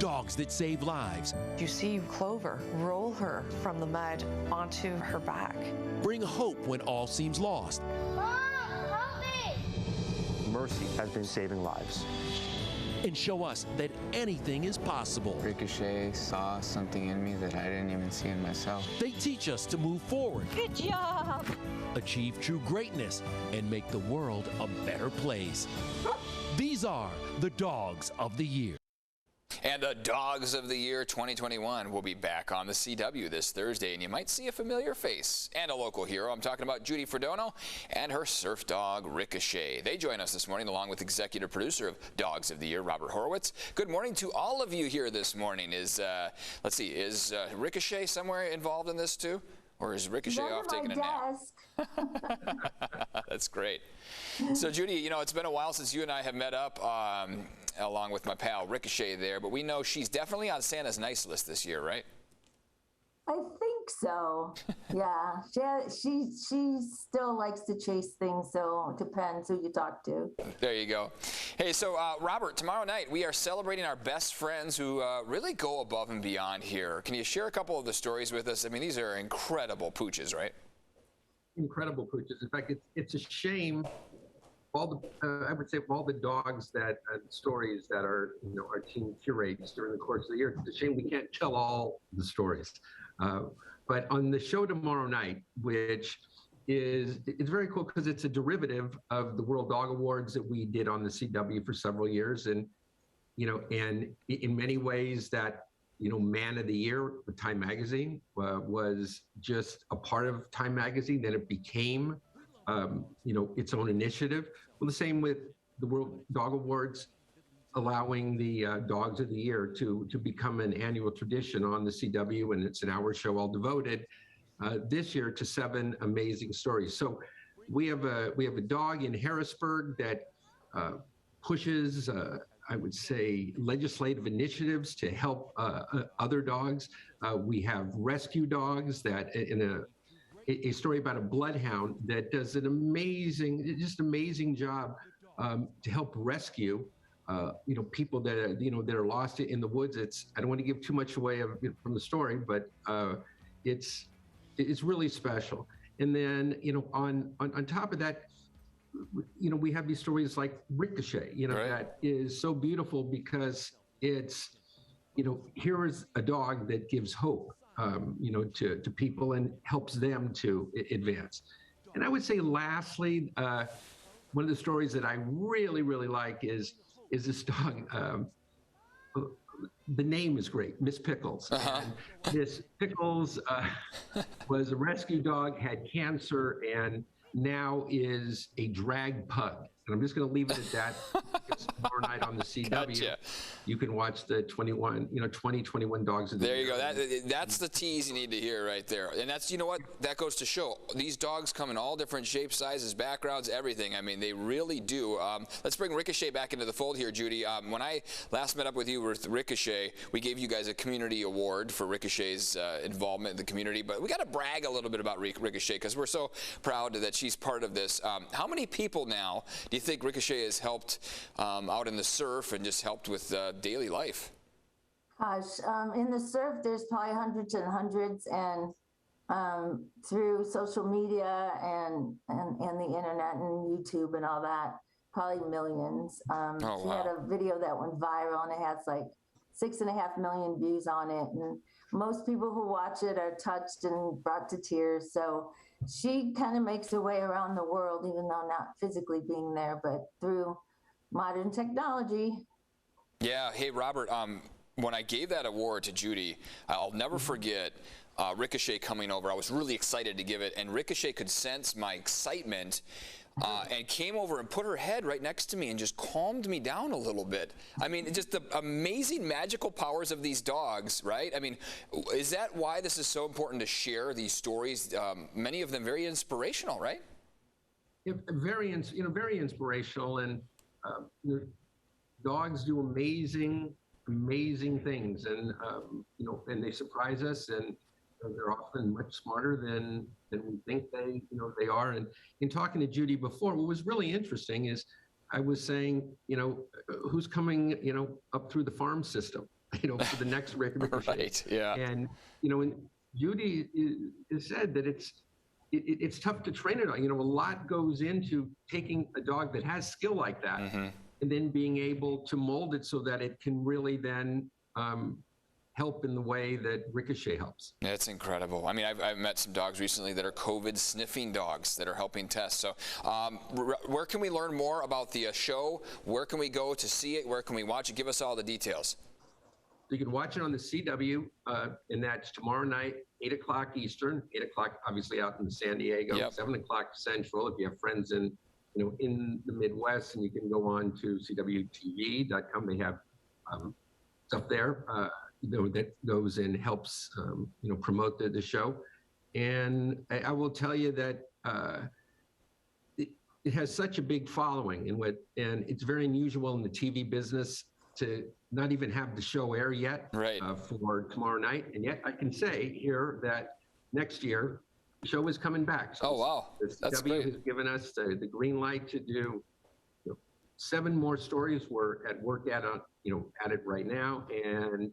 dogs that save lives. You see Clover roll her from the mud onto her back. Bring hope when all seems lost. Mom, help me! Mercy has been saving lives. And show us that anything is possible. Ricochet saw something in me that I didn't even see in myself. They teach us to move forward. Good job! Achieve true greatness and make the world a better place. These are the Dogs of the Year. And the Dogs of the Year 2021 will be back on the CW this Thursday, and you might see a familiar face and a local hero. I'm talking about Judy Fridono and her Surf Dog Ricochet. They join us this morning along with executive producer of Dogs of the Year, Robert Horowitz. Good morning to all of you here this morning. Is Ricochet somewhere involved in this too? Or is Ricochet off taking a nap? That's great. So, Judy, you know, it's been a while since you and I have met up, along with my pal Ricochet there, but we know she's definitely on Santa's nice list this year, right? I think so. Yeah, she still likes to chase things, so it depends who you talk to. There you go. Hey, so Robert, tomorrow night we are celebrating our best friends who really go above and beyond here. Can you share a couple of the stories with us? I mean, these are incredible pooches, right? Incredible pooches. In fact, it's a shame. I would say of all the dogs that stories that our team curates during the course of the year, it's a shame we can't tell all the stories. But on the show tomorrow night, which it's very cool because it's a derivative of the World Dog Awards that we did on the CW for several years, and and in many ways that Man of the Year with Time Magazine was just a part of Time Magazine. Then it became its own initiative. Well, the same with the World Dog Awards, allowing the Dogs of the Year to become an annual tradition on the CW, and it's an hour show all devoted this year to 7 amazing stories. So we have a dog in Harrisburg that pushes, I would say, legislative initiatives to help other dogs. We have rescue dogs that in a story about a bloodhound that does an amazing job to help rescue people that are lost in the woods. I don't want to give too much away from the story, but it's really special. And then on top of that, we have these stories like Ricochet, right, that is so beautiful because it's here is a dog that gives hope to people and helps them to advance. And I would say lastly, one of the stories that I really like is this dog. The name is great, Miss Pickles. And Miss Pickles was a rescue dog, had cancer, and now is a drag pug. And I'm just going to leave it at that. It's tomorrow night on the CW. Gotcha. You can watch the 2021 Dogs of the Year. There you go. That's the tease you need to hear right there. And that's, what, that goes to show. These dogs come in all different shapes, sizes, backgrounds, everything. I mean, they really do. Let's bring Ricochet back into the fold here, Judy. When I last met up with you with Ricochet, we gave you guys a community award for Ricochet's involvement in the community. But we got to brag a little bit about Ricochet because we're so proud that she's part of this. How many people now do you think Ricochet has helped out in the surf and just helped with daily life? Gosh, in the surf, there's probably hundreds and hundreds, and through social media and the internet and YouTube and all that, probably millions. She had a video that went viral, and it has like 6.5 million views on it, and most people who watch it are touched and brought to tears. So she kind of makes her way around the world, even though not physically being there, but through modern technology. Yeah. Hey, Robert, when I gave that award to Judy, I'll never forget Ricochet coming over. I was really excited to give it, and Ricochet could sense my excitement and came over and put her head right next to me and just calmed me down a little bit. I mean, just the amazing magical powers of these dogs, right? I mean, is that why this is so important to share these stories? Many of them very inspirational, right? Yeah, very inspirational, and dogs do amazing things, and and they surprise us, and they're often much smarter than we think they are. And in talking to Judy before, what was really interesting is I was saying, who's coming up through the farm system, for the next Ricochet. Right, yeah. And, and Judy has said that it's tough to train a dog. A lot goes into taking a dog that has skill like that and then being able to mold it so that it can really then help in the way that Ricochet helps. It's incredible. I mean, I've met some dogs recently that are COVID sniffing dogs that are helping test. So where can we learn more about the show? Where can we go to see it? Where can we watch it? Give us all the details. You can watch it on the CW, and that's tomorrow night, 8 o'clock Eastern, 8 o'clock obviously out in San Diego, 7 o'clock Central. If you have friends in the Midwest, and you can go on to cwtv.com. They have stuff there that goes and helps promote the show. And I will tell you that it has such a big following, and it's very unusual in the TV business to not even have the show air yet for tomorrow night. And yet I can say here that next year the show is coming back. So wow, the CW has given us the green light to do 7 more stories. We're at work at it right now, and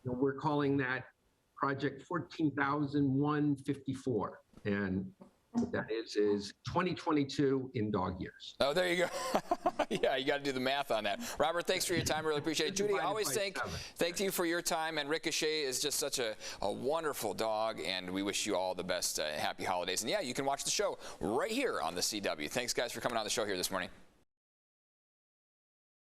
we're calling that Project 14,154. And what that is 2022 in dog years. Oh, there you go. Yeah, you got to do the math on that. Robert, thanks for your time. Really appreciate it. Judy, always thank you for your time. And Ricochet is just such a wonderful dog, and we wish you all the best. Happy holidays. And yeah, you can watch the show right here on the CW. Thanks, guys, for coming on the show here this morning.